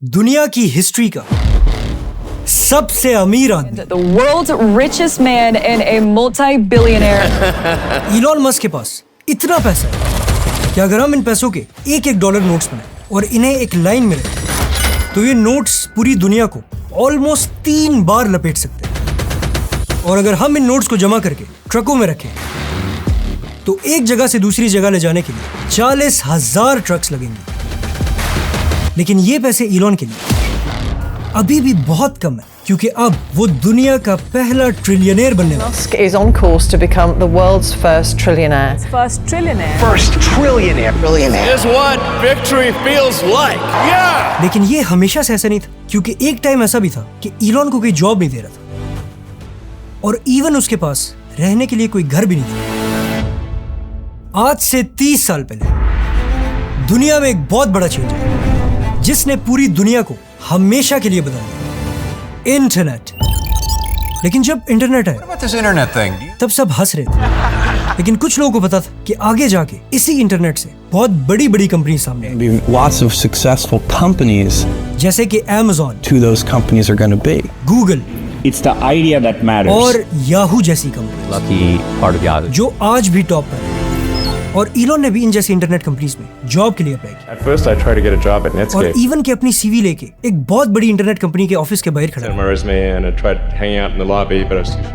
दुनिया की हिस्ट्री का सबसे अमीर आदमी The world's richest man and a multi-billionaire. Elon Musk के पास इतना पैसा है कि अगर हम इन पैसों के एक एक डॉलर नोट्स बनाए और इन्हें एक लाइन में रखें तो ये नोट्स पूरी दुनिया को ऑलमोस्ट 3 बार लपेट सकते हैं। और अगर हम इन नोट्स को जमा करके ट्रकों में रखें तो एक जगह से दूसरी जगह ले जाने के लिए 40,000 ट्रक्स लगेंगे। लेकिन ये पैसे इलॉन के लिए अभी भी बहुत कम है, क्योंकि अब वो दुनिया का पहला ट्रिलियनेयर बनने वाला है। Musk is on course to become the world's first trillionaire. First trillionaire. First trillionaire. Is what victory feels like. Yeah! लेकिन ये हमेशा से ऐसा नहीं था, क्योंकि एक टाइम ऐसा भी था कि इलॉन को कोई जॉब नहीं दे रहा था और इवन उसके पास रहने के लिए कोई घर भी नहीं था। आज से 30 साल पहले दुनिया में एक बहुत बड़ा चेंज है जिसने पूरी दुनिया को हमेशा के लिए बदल दिया, इंटरनेट। लेकिन जब इंटरनेट आया What this internet thing? तब सब हंस रहे थे, लेकिन कुछ लोगों को पता था कि आगे जाके इसी इंटरनेट से बहुत बड़ी बड़ी कंपनी सामने आएंगी, Be lots of successful companies. जैसे कि Amazon, Who those companies are going to be? Google It's the idea that matters. और याहू जैसी company Lucky part of the जो आज भी टॉप पर है। और इलॉन ने भी इन जैसी इंटरनेट कंपनीज में जॉब के लिए अप्लाई किया At first, I tried to get a job at और Netscape. इवन के अपनी सीवी लेके एक बहुत बड़ी इंटरनेट कंपनी के ऑफिस के बाहर खड़ा Sent रहा। my resume and I tried hanging out in the lobby, but I was too shy.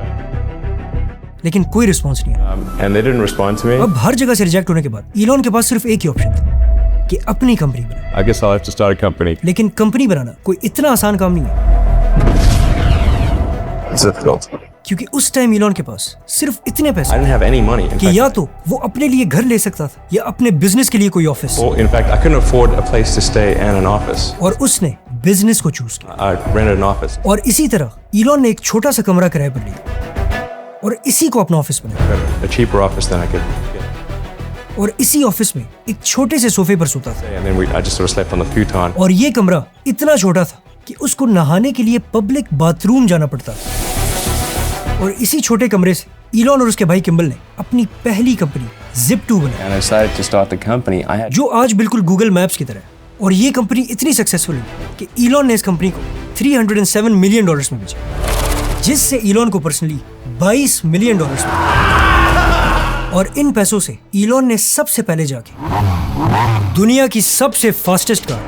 लेकिन कोई रिस्पॉन्स नहीं आया। And they didn't respond to me. अब हर जगह से रिजेक्ट होने के बाद इलॉन के पास सिर्फ एक ही ऑप्शन था कि अपनी कंपनी बनाए। I guess I'll have to start a company. लेकिन कंपनी बनाना कोई इतना आसान काम नहीं है, It's difficult. क्योंकि उस टाइम इलॉन के पास सिर्फ इतने I पैसे didn't have any money. In कि fact, या तो वो अपने लिए घर ले सकता था या अपने बिजनेस के लिए कोई office, I couldn't afford a place to stay and an office. और उसने बिजनेस को चूज किया। I rented an office. और इसी तरह इलॉन ने एक छोटा सा कमरा किराए पर लिया और इसी को अपना ऑफिस बनाया A cheaper office than I could get. और इसी ऑफिस में एक छोटे से सोफे पर सोता था। And then I just sort of slept on the futon. और ये कमरा इतना छोटा था कि उसको नहाने के लिए पब्लिक बाथरूम जाना पड़ता था। और इसी छोटे कमरे से इलॉन और उसके भाई किम्बल ने अपनी पहली कंपनी Zip2 बनाई, And I decided to start the company. I had जो आज बिल्कुल गूगल मैप्स की तरह है। और ये कंपनी इतनी सक्सेसफुल हुई कि इलॉन ने इस कंपनी को $307 मिलियन में बेचा, जिससे इलॉन को पर्सनली $22 मिलियन मिले। और इन पैसों से इलॉन ने सबसे पहले जाके दुनिया की सबसे फास्टेस्ट कार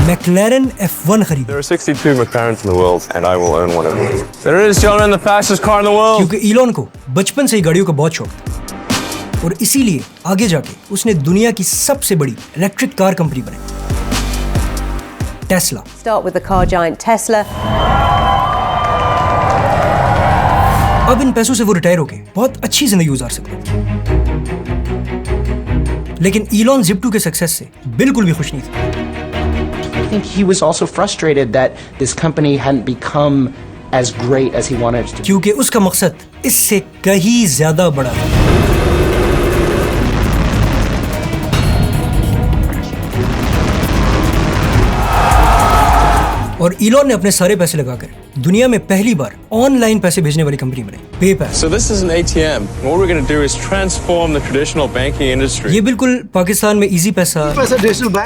मैक्लेरन F1 खरीदी, There are 62 McLarens in the world, and I will own one of them. There is, gentlemen, the fastest car in the world. क्योंकि इलॉन को बचपन से ही गाड़ियों का बहुत शौक था और इसीलिए आगे जाके उसने दुनिया की सबसे बड़ी इलेक्ट्रिक कार कंपनी बनाई, Tesla. Start with the car giant Tesla. अब इन पैसों से वो रिटायर होके बहुत अच्छी जिंदगी गुजार सकते हैं। लेकिन इलॉन Zip2 के सक्सेस से बिल्कुल भी खुश नहीं था। I think he was also frustrated that this company hadn't become as great as he wanted it to. क्योंकि उसका मकसद इससे कहीं ज्यादा बड़ा था। और इलॉन ने अपने सारे पैसे लगाकर दुनिया में पहली बार ऑनलाइन पैसे भेजने वाली कंपनी बनाई, PayPal. So this is an ATM. What we're going to do is transform the traditional banking industry. ये बिल्कुल पाकिस्तान में इजी पैसा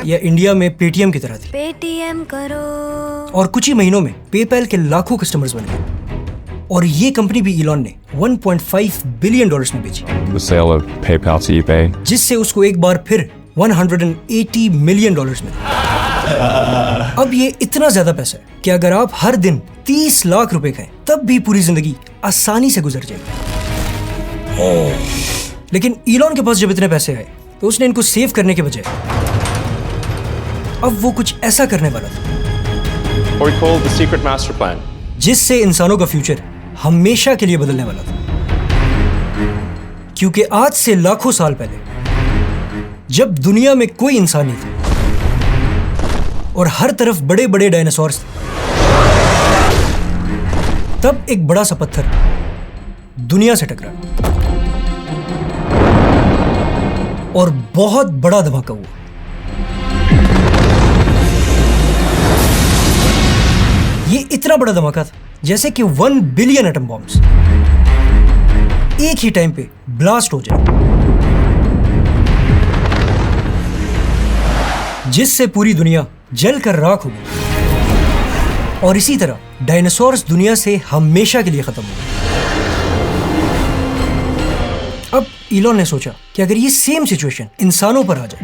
या इंडिया में पेटीएम की तरह थी। पेटीएम करो। और कुछ ही महीनों में पेपैल के लाखों कस्टमर्स बन गए और ये कंपनी भी इलॉन ने $1.5 बिलियन में बेची, The sale of PayPal to eBay. जिससे उसको एक बार फिर $180 मिलियन मिले। अब ये इतना ज्यादा पैसा है कि अगर आप हर दिन 30 लाख रुपए खाएं तब भी पूरी जिंदगी आसानी से गुजर जाएगी। लेकिन इलॉन के पास जब इतने पैसे आए तो उसने इनको सेव करने के बजाय अब वो कुछ ऐसा करने वाला था What we call the secret master plan. जिससे इंसानों का फ्यूचर हमेशा के लिए बदलने वाला था। क्योंकि आज से लाखों साल पहले जब दुनिया में कोई इंसान नहीं था और हर तरफ बड़े बड़े डायनासोर्स थे, तब एक बड़ा सा पत्थर दुनिया से टकरा और बहुत बड़ा धमाका हुआ। ये इतना बड़ा धमाका था जैसे कि 1 बिलियन एटम बॉम्ब्स एक ही टाइम पे ब्लास्ट हो जाए, जिससे पूरी दुनिया जल कर राख हो गई। और इसी तरह डायनासोर्स दुनिया से हमेशा के लिए खत्म हो गए। अब इलॉन ने सोचा कि अगर ये सेम सिचुएशन इंसानों पर आ जाए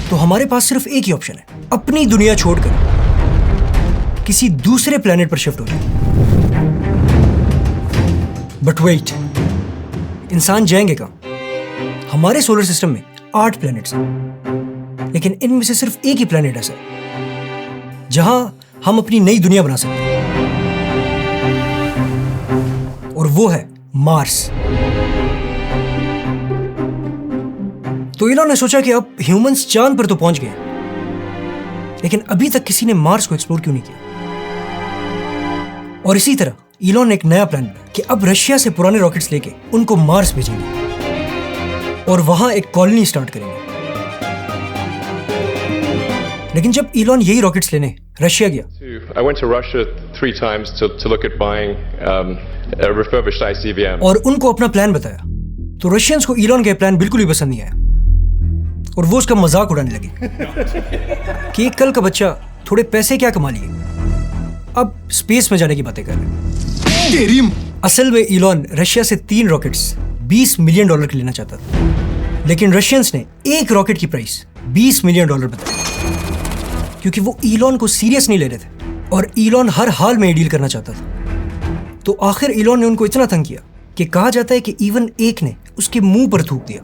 तो हमारे पास सिर्फ एक ही ऑप्शन है, अपनी दुनिया छोड़कर किसी दूसरे प्लेनेट पर शिफ्ट हो जाए। बट वेट, इंसान जाएंगे कहां? हमारे सोलर सिस्टम में 8 प्लैनेट्स हैं, लेकिन इनमें से सिर्फ एक ही प्लैनेट ऐसा है जहां हम अपनी नई दुनिया बना सकते हैं, और वो है मार्स। तो इलॉन ने सोचा कि अब ह्यूमंस चांद पर तो पहुंच गए, लेकिन अभी तक किसी ने मार्स को एक्सप्लोर क्यों नहीं किया। और इसी तरह इलॉन ने एक नया प्लान बनाया कि अब रशिया से पुराने रॉकेट्स लेके उनको मार्स भेजेंगे और वहां एक कॉलोनी स्टार्ट करेंगे। लेकिन जब इलॉन यही रॉकेट्स लेने रशिया गया, I went to Russia 3 times to look at buying a refurbished ICBM. और उनको अपना प्लान बताया, तो रशियंस को इलॉन का प्लान बिल्कुल भी पसंद नहीं आया और वो उसका मजाक उड़ाने लगे कि कल का बच्चा थोड़े पैसे क्या कमा लिए, अब स्पेस में जाने की बातें कर रहे हैं। असल में इलॉन रशिया से 3 रॉकेट्स $20 मिलियन के लेना चाहता था, लेकिन रशियंस ने एक रॉकेट की प्राइस $20 मिलियन बताई, क्योंकि वो इलॉन को सीरियस नहीं ले रहे थे और इलॉन हर हाल में ये डील करना चाहता था। तो आखिर इलॉन ने उनको इतना तंग किया कि कहा जाता है कि इवन एक ने उसके मुंह पर थूक दिया,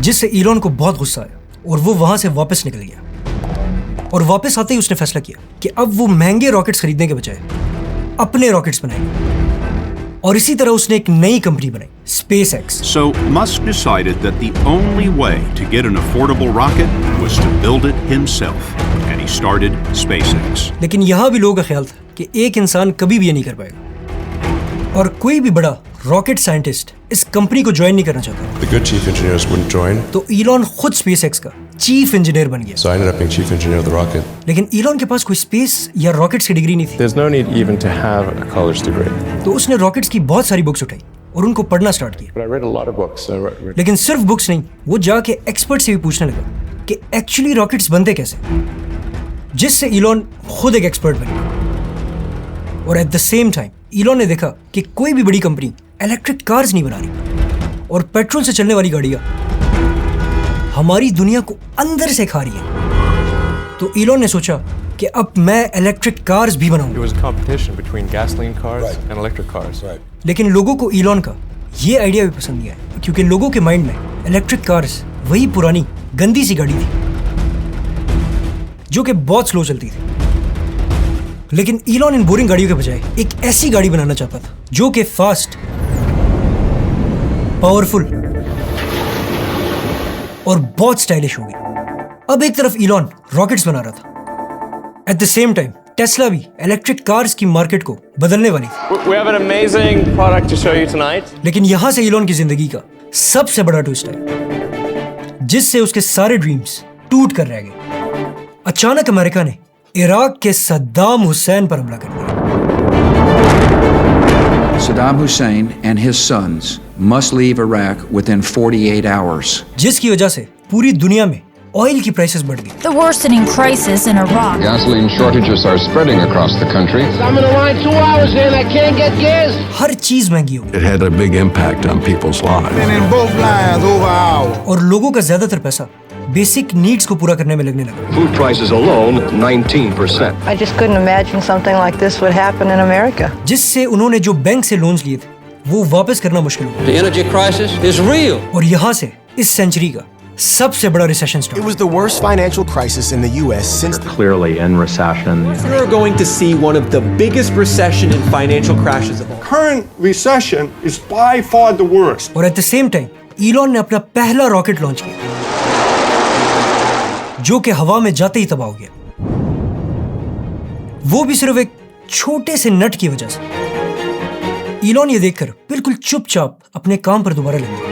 जिससे इलॉन को बहुत गुस्सा आया और वो वहां से वापस निकल गया। और वापस आते ही उसने फैसला किया कि अब वो महंगे रॉकेट्स खरीदने के बजाय अपने रॉकेट्स बनाएंगे, और इसी तरह उसने एक नई कंपनी बनाई, SpaceX। So Musk decided that the only way to get an affordable rocket was to build it himself, and he started SpaceX. लेकिन यहाँ भी लोगों का ख्याल था कि एक इंसान कभी भी ये नहीं कर पाएगा, और कोई भी बड़ा रॉकेट साइंटिस्ट इस कंपनी को ज्वाइन नहीं करना चाहता। The good chief engineers wouldn't join, तो इलॉन खुद SpaceX का चीफ इंजीनियर बन गया। so I ended up being chief engineer of the rocket. लेकिन इलॉन के पास कोई स्पेस या रॉकेट्स की डिग्री नहीं थी। There's no need even to have a college degree. तो उसने रॉकेट्स की बहुत सारी बुक्स उठाई और उनको पढ़ना स्टार्ट किया। But I read a lot of books. I read लेकिन सिर्फ बुक्स नहीं, वो जाके एक्सपर्ट से भी पूछने लगा कि एक्चुअली रॉकेट्स बनते कैसे, जिससे इलॉन खुद एक एक्सपर्ट बन गया। और at the same time Elon ने देखा कि कोई भी बड़ी कंपनी इलेक्ट्रिक कार्स नहीं बना रही और पेट्रोल से चलने वाली गाड़ियां हमारी दुनिया को अंदर से खा रही है। तो इलॉन ने सोचा कि अब मैं इलेक्ट्रिक कार्स भी बनाऊंगा। It was a competition between gasoline cars and electric cars. लेकिन लोगों को इलॉन का ये आइडिया भी पसंद नहीं आया, क्योंकि लोगों के माइंड में इलेक्ट्रिक कार्स वही पुरानी गंदी सी गाड़ी थी जो कि बहुत स्लो चलती थी। लेकिन इलॉन इन बोरिंग गाड़ियों के बजाय एक ऐसी गाड़ी बनाना चाहता था जो कि फास्ट, पावरफुल और बहुत स्टाइलिश होगी। अब एक तरफ इलॉन रॉकेट्स बना रहा था, at the same time Tesla भी इलेक्ट्रिक कार्स की मार्केट को बदलने वाली थी। We have an amazing product to show you tonight. लेकिन यहां से इलॉन की जिंदगी का सबसे बड़ा ट्विस्ट है, जिससे उसके सारे ड्रीम्स टूट कर रह गए। अचानक अमेरिका ने इराक के सद्दाम हुसैन पर हमला कर दिया। Saddam Hussein and his sons must leave Iraq within 48 hours. जिसकी वजह से पूरी दुनिया में ऑयल की प्राइसेस बढ़ गई। The worsening crisis in Iraq. Gasoline shortages are spreading across the country. I'm in a line 2 hours in, I can't get gas. हर चीज महंगी हो गई। It had a big impact on people's lives. Been in both lines over hours. और लोगों का ज्यादातर पैसा basic needs को पूरा करने में लगने लगा। Food prices alone 19%. I just couldn't imagine something like this would happen in America. जिससे उन्होंने जो बैंक से लोन्स लिए थे वो वापस करना मुश्किल हो The energy crisis is real. और यहाँ से इस सेंचुरी का सबसे बड़ा recession start. It was the worst financial crisis in the US since clearly in recession. We're going to see one of the biggest recession and financial crashes of all. Current recession is by far the worst. और at the same time Elon ने अपना पहला rocket launch किया जो कि हवा में जाते ही तबाह हो गया, वो भी सिर्फ एक छोटे से नट की वजह से। इलॉन ये देखकर बिल्कुल चुपचाप अपने काम पर दोबारा लग गया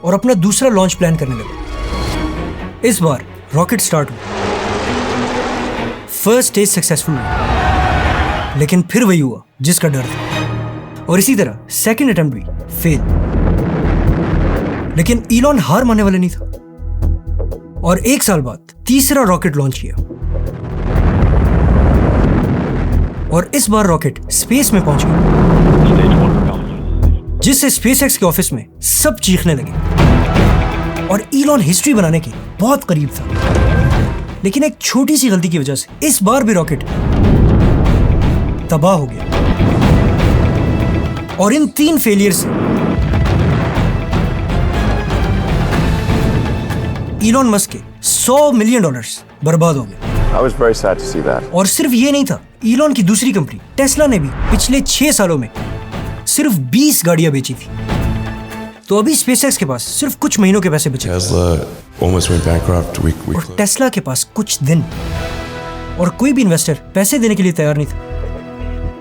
और अपना दूसरा लॉन्च प्लान करने लगा। इस बार रॉकेट स्टार्ट हुआ, फर्स्ट स्टेज सक्सेसफुल हुआ, लेकिन फिर वही हुआ जिसका डर था, और इसी तरह सेकंड अटेम्प्ट भी फेल। लेकिन ईलॉन हार मानने वाला नहीं था और 1 साल बाद तीसरा रॉकेट लॉन्च किया और इस बार रॉकेट स्पेस में पहुंच गया, जिससे स्पेसएक्स के ऑफिस में सब चीखने लगे और ईलॉन हिस्ट्री बनाने के बहुत करीब था। लेकिन एक छोटी सी गलती की वजह से इस बार भी रॉकेट तबाह हो गया और इन 3 फेलियर से ईलॉन मस्क के $100 मिलियन बर्बाद हो गए। I was very sad to see that. और सिर्फ ये नहीं था, ईलॉन की दूसरी कंपनी टेस्ला ने भी पिछले 6 सालों में सिर्फ 20 गाड़ियां बेची थी। तो अभी स्पेसएक्स के पास सिर्फ कुछ महीनों के पैसे बचे और टेस्ला के पास कुछ दिन, और कोई भी इन्वेस्टर पैसे देने के लिए तैयार नहीं था।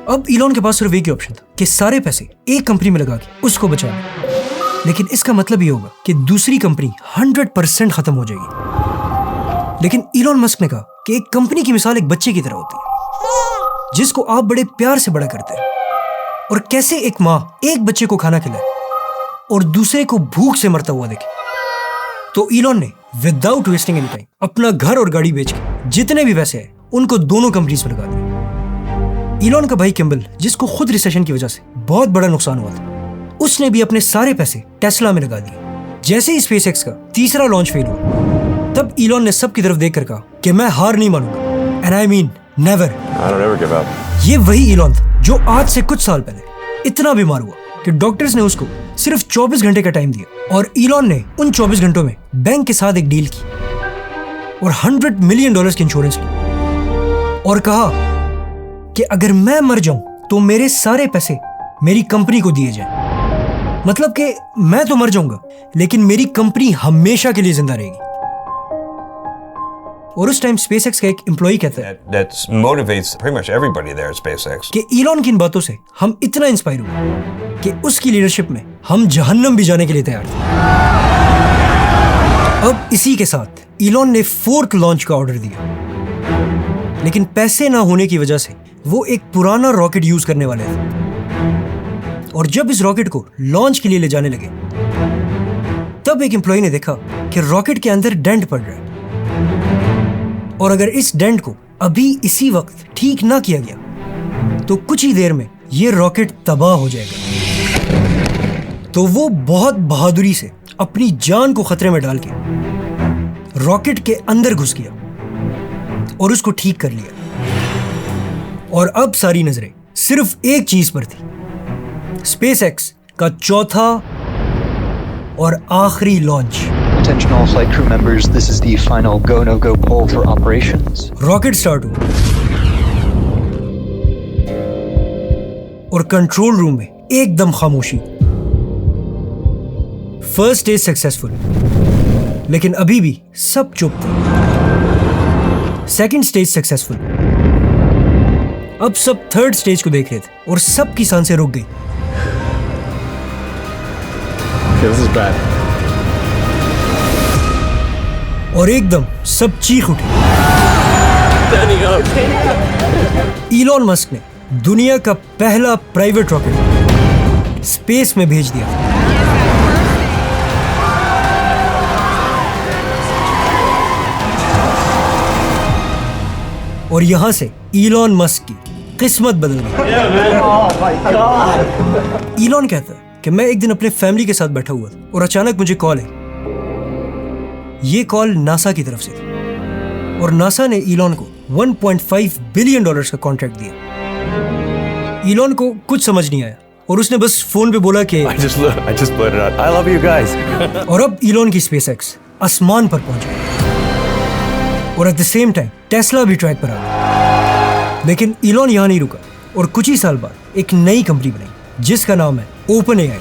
अब ईलॉन के पास सिर्फ एक ही ऑप्शन था कि सारे पैसे एक कंपनी में लगा के उसको बचाना। लेकिन इसका मतलब ये होगा कि दूसरी कंपनी 100% खत्म हो जाएगी। लेकिन ईलॉन मस्क ने कहा कि एक कंपनी की मिसाल एक बच्चे की तरह होती है जिसको आप बड़े प्यार से बड़ा करते हैं, और कैसे एक माँ एक बच्चे को खाना खिलाए और दूसरे को भूख से मरता हुआ देखे। तो ईलॉन ने विदाउट वेस्टिंग एनी टाइम अपना घर और गाड़ी बेच के जितने भी पैसे आए उनको दोनों कंपनीज में लगा दिए। ईलॉन का भाई किम्बल, जिसको खुद रिसेशन की वजह से बहुत बड़ा नुकसान हुआ था, उसने भी अपने सारे पैसे टेस्ला में लगा दिए। जैसे ही स्पेसएक्स का तीसरा लॉन्च फेल हुआ, तब ईलॉन ने सबकी तरफ देखकर कहा कि मैं हार नहीं मानूंगा, एंड आई मीन नेवर। ये वही ईलॉन था जो आज से कुछ साल पहले इतना बीमार हुआ कि डॉक्टर्स ने उसको सिर्फ 24 घंटे का टाइम दिया, और ईलॉन ने उन 24 घंटों में बैंक के साथ एक डील की और $100 मिलियन की इंश्योरेंस ली और कहा कि अगर मैं मर जाऊं तो मेरे सारे पैसे मेरी कंपनी को दिए जाएं। मतलब कि मैं तो मर जाऊंगा लेकिन मेरी कंपनी हमेशा के लिए जिंदा रहेगी। और उस टाइम स्पेसएक्स का एक एम्प्लॉई कहता है That motivates pretty much everybody there at SpaceX. कि ईलॉन की इन बातों से हम इतना इंस्पायर हुए कि उसकी लीडरशिप में हम जहन्नम भी जाने के लिए तैयार थे। अब इसी के साथ ईलॉन ने 4th लॉन्च का ऑर्डर दिया, लेकिन पैसे ना होने की वजह से वो एक पुराना रॉकेट यूज करने वाले थे। और जब इस रॉकेट को लॉन्च के लिए ले जाने लगे, तब एक एम्प्लॉई ने देखा कि रॉकेट के अंदर डेंट पड़ रहा है, और अगर इस डेंट को अभी इसी वक्त ठीक ना किया गया तो कुछ ही देर में ये रॉकेट तबाह हो जाएगा। तो वो बहुत बहादुरी से अपनी जान को खतरे में डाल के रॉकेट के अंदर घुस गया और उसको ठीक कर लिया। और अब सारी नजरें सिर्फ एक चीज पर थी, स्पेसएक्स का चौथा और आखिरी launch. Attention all flight crew members, this is the final go-no-go poll for operations. Rocket start हुआ और कंट्रोल रूम में एकदम खामोशी। फर्स्ट स्टेज सक्सेसफुल, लेकिन अभी भी सब चुप थे। सेकंड स्टेज सक्सेसफुल, अब सब थर्ड स्टेज को देख रहे थे और सबकी सांसें रुक गई। This is bad. और एकदम सब चीख उठे। ईलॉन मस्क ने दुनिया का पहला प्राइवेट रॉकेट स्पेस में भेज दिया। और यहां से ईलॉन मस्क की किस्मत बदल गई। ईलॉन कहता है कि मैं एक दिन अपने फैमिली के साथ बैठा हुआ था और अचानक मुझे कॉल आई। ये कॉल नासा की तरफ से थी और नासा ने ईलॉन को $1.5 बिलियन का कॉन्ट्रैक्ट दिया। ईलॉन को कुछ समझ नहीं आया और उसने बस फोन पे बोला कि I just blurted out, I love you guys. और अब ईलॉन की स्पेसएक्स आसमान पर पहुंच गई और at the same time Tesla भी ट्रैक पर आ गई। लेकिन ईलॉन यहां नहीं रुका और कुछ ही साल बाद एक नई कंपनी बनाई जिसका नाम है OpenAI।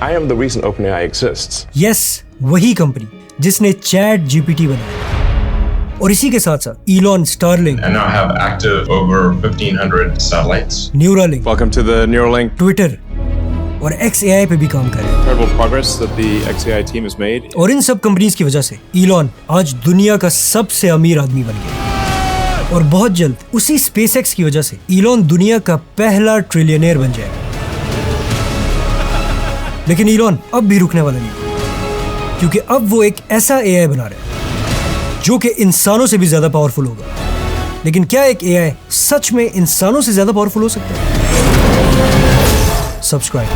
I am the reason OpenAI exists. Yes, वही कंपनी जिसने चैट जीपीटी बनाया। और इसी के साथ साथ Elon Starlink, And now have active over 1,500 satellites. Neuralink, Welcome to the Neuralink. Twitter और XAI पे भी काम कर रहे हैं। Incredible progress that the XAI team has made. और इन सब कंपनीज की वजह से ईलॉन आज दुनिया का सबसे अमीर आदमी बन गया। और बहुत जल्द उसी स्पेसएक्स की वजह से ईलॉन दुनिया का पहला ट्रिलियनेयर बन जाएगा। लेकिन ईलॉन अब भी रुकने वाला नहीं। क्योंकि अब वो एक ऐसा एआई बना रहे हैं जो कि इंसानों से भी ज्यादा पावरफुल होगा। लेकिन क्या एक एआई सच में इंसानों से ज्यादा पावरफुल हो सकता है? सब्सक्राइब।